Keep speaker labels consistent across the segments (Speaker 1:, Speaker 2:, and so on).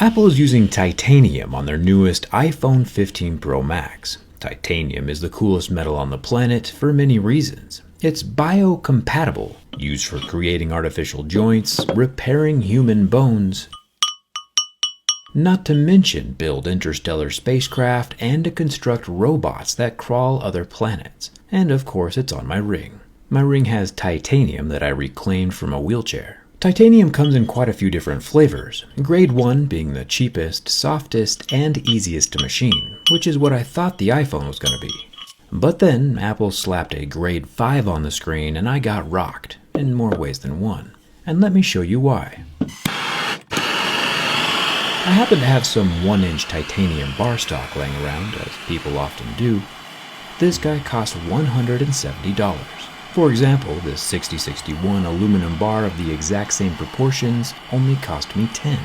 Speaker 1: Apple is using titanium on their newest iPhone 15 Pro Max. Titanium is the coolest metal on the planet for many reasons. It's biocompatible, used for creating artificial joints, repairing human bones, not to mention build interstellar spacecraft and to construct robots that crawl other planets. And of course, it's on my ring. My ring has titanium that I reclaimed from a wheelchair. Titanium comes in quite a few different flavors, grade 1 being the cheapest, softest, and easiest to machine, which is what I thought the iPhone was going to be. But then Apple slapped a grade 5 on the screen and I got rocked, in more ways than one. And let me show you why. I happen to have some 1-inch titanium bar stock laying around, as people often do. This guy cost $170. For example, this 6061 aluminum bar of the exact same proportions only cost me $10.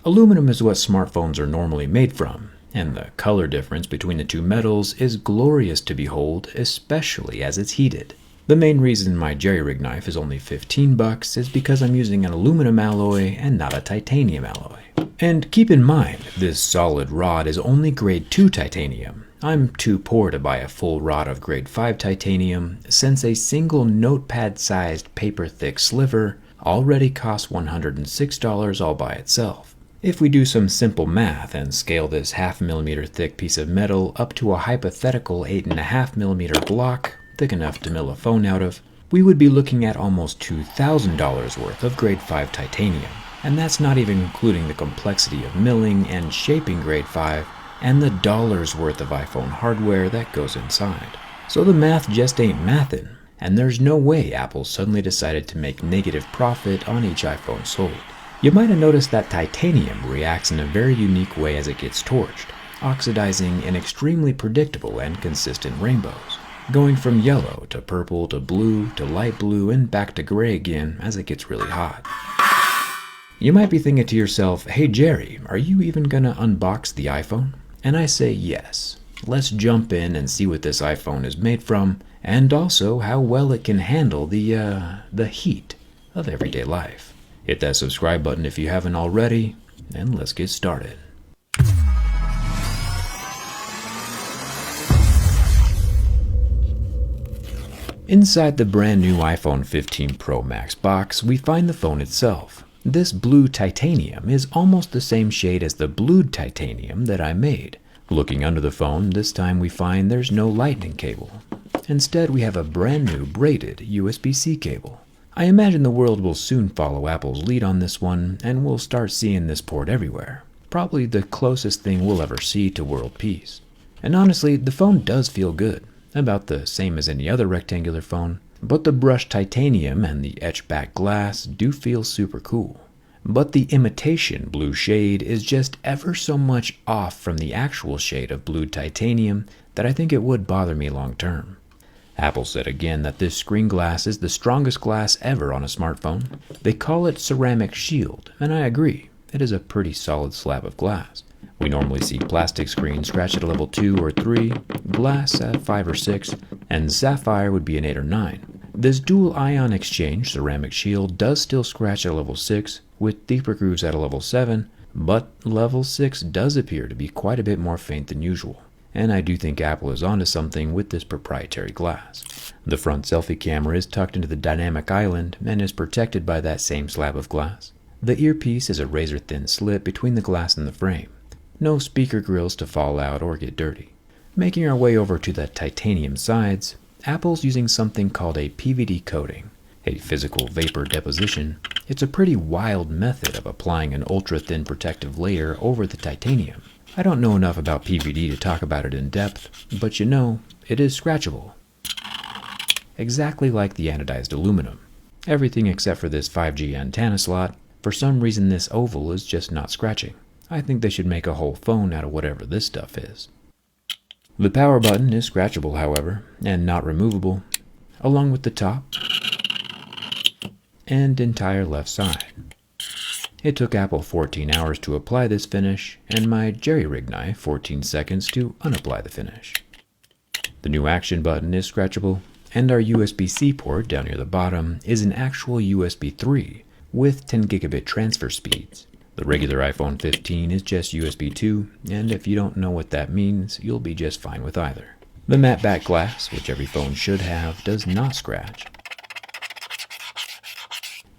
Speaker 1: Aluminum is what smartphones are normally made from, and the color difference between the two metals is glorious to behold, especially as it's heated. The main reason my jerry-rig knife is only $15 is because I'm using an aluminum alloy and not a titanium alloy. And keep in mind, this solid rod is only grade 2 titanium. I'm too poor to buy a full rod of grade 5 titanium, since a single notepad-sized paper-thick sliver already costs $106 all by itself. If we do some simple math and scale this 0.5 mm thick piece of metal up to a hypothetical 8.5 mm block, thick enough to mill a phone out of, we would be looking at almost $2,000 worth of grade 5 titanium. And that's not even including the complexity of milling and shaping grade 5 and the dollars worth of iPhone hardware that goes inside. So the math just ain't mathin', and there's no way Apple suddenly decided to make negative profit on each iPhone sold. You might have noticed that titanium reacts in a very unique way as it gets torched, oxidizing in extremely predictable and consistent rainbows, going from yellow to purple to blue to light blue and back to gray again as it gets really hot. You might be thinking to yourself, hey Jerry, are you even gonna unbox the iPhone? And I say yes. Let's jump in and see what this iPhone is made from, and also how well it can handle the heat of everyday life. Hit that subscribe button if you haven't already, and let's get started. Inside the brand new iPhone 15 Pro Max box, we find the phone itself. This blue titanium is almost the same shade as the blued titanium that I made. Looking under the phone, this time we find there's no lightning cable. Instead, we have a brand new braided USB-C cable. I imagine the world will soon follow Apple's lead on this one, and we'll start seeing this port everywhere. Probably the closest thing we'll ever see to world peace. And honestly, the phone does feel good, about the same as any other rectangular phone. But the brushed titanium and the etched back glass do feel super cool. But the imitation blue shade is just ever so much off from the actual shade of blued titanium that I think it would bother me long term. Apple said again that this screen glass is the strongest glass ever on a smartphone. They call it ceramic shield, and I agree. It is a pretty solid slab of glass. We normally see plastic screens scratch at a level 2 or 3, glass at 5 or 6, and sapphire would be an 8 or 9. This dual ion exchange ceramic shield does still scratch at level 6, with deeper grooves at a level 7, but level 6 does appear to be quite a bit more faint than usual. And I do think Apple is onto something with this proprietary glass. The front selfie camera is tucked into the dynamic island and is protected by that same slab of glass. The earpiece is a razor-thin slit between the glass and the frame. No speaker grills to fall out or get dirty. Making our way over to the titanium sides, Apple's using something called a PVD coating, a physical vapor deposition. It's a pretty wild method of applying an ultra-thin protective layer over the titanium. I don't know enough about PVD to talk about it in depth, but you know, it is scratchable. Exactly like the anodized aluminum. Everything except for this 5G antenna slot. For some reason this oval is just not scratching. I think they should make a whole phone out of whatever this stuff is. The power button is scratchable, however, and not removable, along with the top and entire left side. It took Apple 14 hours to apply this finish, and my jerry-rig knife 14 seconds to unapply the finish. The new action button is scratchable, and our USB-C port down near the bottom is an actual USB 3 with 10 gigabit transfer speeds. The The regular iPhone 15 is just USB 2, and if you don't know what that means, you'll be just fine with either. The matte back glass, which every phone should have, does not scratch.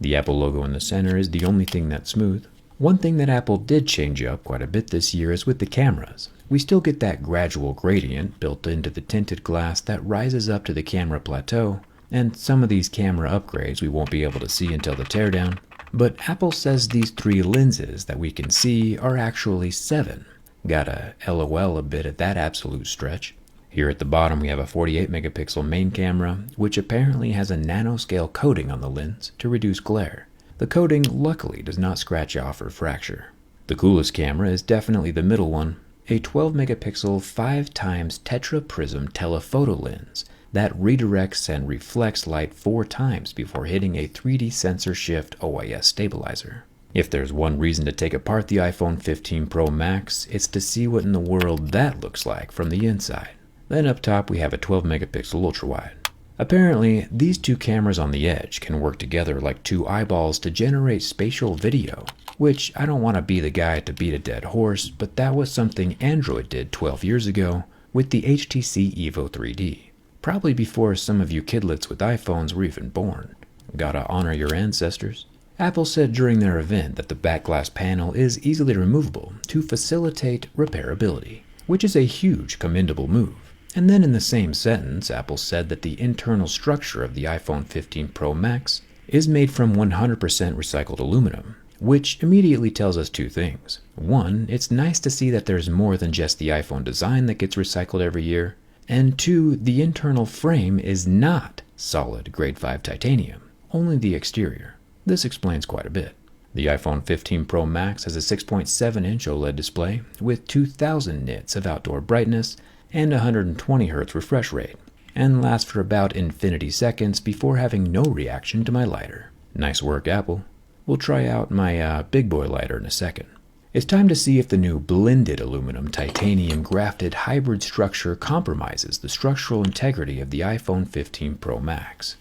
Speaker 1: The Apple logo in the center is the only thing that's smooth. One thing that Apple did change up quite a bit this year is with the cameras. We still get that gradual gradient built into the tinted glass that rises up to the camera plateau, and some of these camera upgrades we won't be able to see until the teardown. But Apple says these 3 lenses that we can see are actually 7. Gotta LOL a bit at that absolute stretch. Here at the bottom we have a 48 megapixel main camera, which apparently has a nanoscale coating on the lens to reduce glare. The coating luckily does not scratch off or fracture. The coolest camera is definitely the middle one, a 12 megapixel 5x tetra prism telephoto lens that redirects and reflects light 4 times before hitting a 3D sensor shift OIS stabilizer. If there's one reason to take apart the iPhone 15 Pro Max, it's to see what in the world that looks like from the inside. Then up top we have a 12 megapixel ultrawide. Apparently, these 2 cameras on the edge can work together like 2 eyeballs to generate spatial video, which I don't want to be the guy to beat a dead horse, but that was something Android did 12 years ago with the HTC Evo 3D. Probably before some of you kidlets with iPhones were even born. Gotta honor your ancestors. Apple said during their event that the back glass panel is easily removable to facilitate repairability, which is a huge commendable move. And then in the same sentence, Apple said that the internal structure of the iPhone 15 Pro Max is made from 100% recycled aluminum, which immediately tells us 2 things. 1, it's nice to see that there's more than just the iPhone design that gets recycled every year. And 2, the internal frame is not solid grade 5 titanium, only the exterior. This explains quite a bit. The iPhone 15 Pro Max has a 6.7-inch OLED display with 2000 nits of outdoor brightness and 120 Hz refresh rate, and lasts for about infinity seconds before having no reaction to my lighter. Nice work, Apple. We'll try out my big boy lighter in a second. It's time to see if the new blended aluminum titanium grafted hybrid structure compromises the structural integrity of the iPhone 15 Pro Max.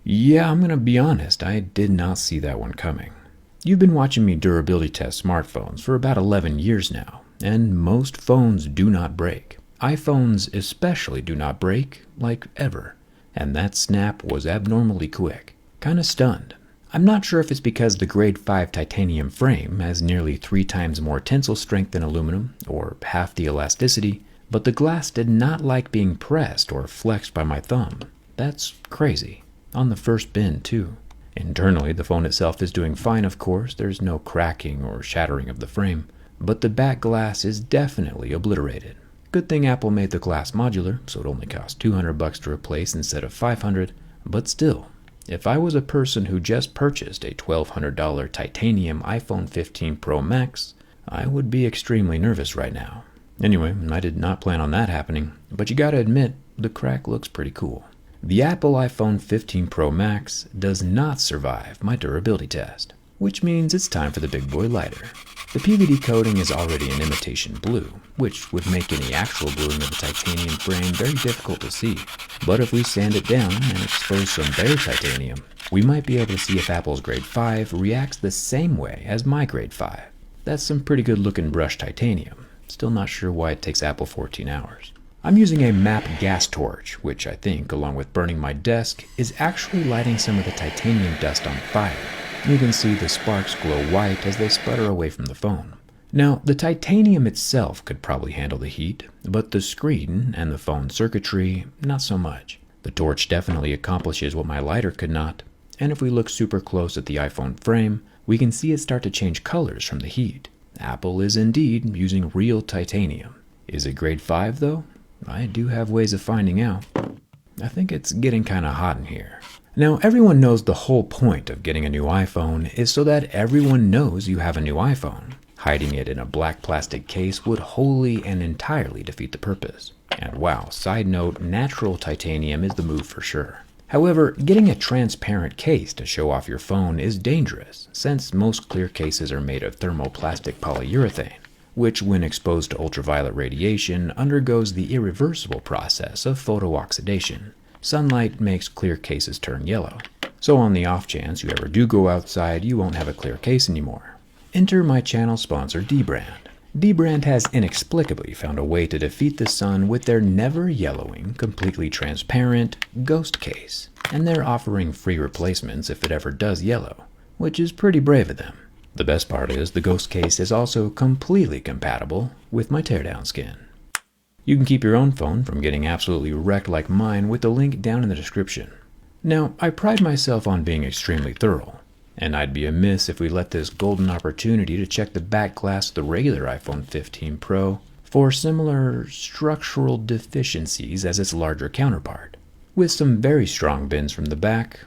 Speaker 1: Yeah, I'm gonna be honest, I did not see that one coming. You've been watching me durability test smartphones for about 11 years now, and most phones do not break. iPhones especially do not break, like ever. And that snap was abnormally quick. Kinda stunned. I'm not sure if it's because the grade 5 titanium frame has nearly 3 times more tensile strength than aluminum, or half the elasticity, but the glass did not like being pressed or flexed by my thumb. That's crazy. On the first bend, too. Internally, the phone itself is doing fine, of course. There's no cracking or shattering of the frame, but the back glass is definitely obliterated. Good thing Apple made the glass modular, so it only cost $200 to replace instead of $500, but still, if I was a person who just purchased a $1,200 titanium iPhone 15 Pro Max, I would be extremely nervous right now. Anyway, I did not plan on that happening, but you gotta admit, the crack looks pretty cool. The Apple iPhone 15 Pro Max does not survive my durability test, which means it's time for the big boy lighter. The PVD coating is already an imitation blue, which would make any actual bluing of the titanium frame very difficult to see. But if we sand it down and expose some bare titanium, we might be able to see if Apple's grade 5 reacts the same way as my grade 5. That's some pretty good looking brushed titanium. Still not sure why it takes Apple 14 hours. I'm using a MAP gas torch, which I think, along with burning my desk, is actually lighting some of the titanium dust on fire. You can see the sparks glow white as they sputter away from the phone. Now, the titanium itself could probably handle the heat, but the screen and the phone circuitry, not so much. The torch definitely accomplishes what my lighter could not, and if we look super close at the iPhone frame, we can see it start to change colors from the heat. Apple is indeed using real titanium. Is it grade 5 though? I do have ways of finding out. I think it's getting kinda hot in here. Now, everyone knows the whole point of getting a new iPhone is so that everyone knows you have a new iPhone. Hiding it in a black plastic case would wholly and entirely defeat the purpose. And wow, side note, natural titanium is the move for sure. However, getting a transparent case to show off your phone is dangerous, since most clear cases are made of thermoplastic polyurethane, which when exposed to ultraviolet radiation undergoes the irreversible process of photooxidation. Sunlight makes clear cases turn yellow. So on the off chance you ever do go outside, you won't have a clear case anymore. Enter my channel sponsor, Dbrand. Dbrand has inexplicably found a way to defeat the sun with their never yellowing, completely transparent ghost case. And they're offering free replacements if it ever does yellow, which is pretty brave of them. The best part is the ghost case is also completely compatible with my teardown skin. You can keep your own phone from getting absolutely wrecked like mine with the link down in the description. Now, I pride myself on being extremely thorough, and I'd be amiss if we let this golden opportunity to check the back glass of the regular iPhone 15 Pro for similar structural deficiencies as its larger counterpart. With some very strong bends from the back,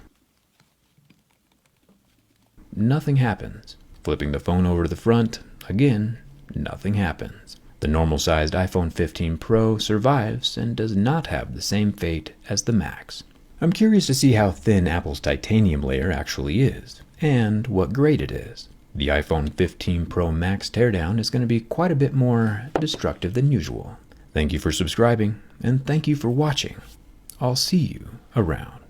Speaker 1: nothing happens. Flipping the phone over to the front, again, nothing happens. The normal-sized iPhone 15 Pro survives and does not have the same fate as the Max. I'm curious to see how thin Apple's titanium layer actually is, and what grade it is. The iPhone 15 Pro Max teardown is going to be quite a bit more destructive than usual. Thank you for subscribing, and thank you for watching. I'll see you around.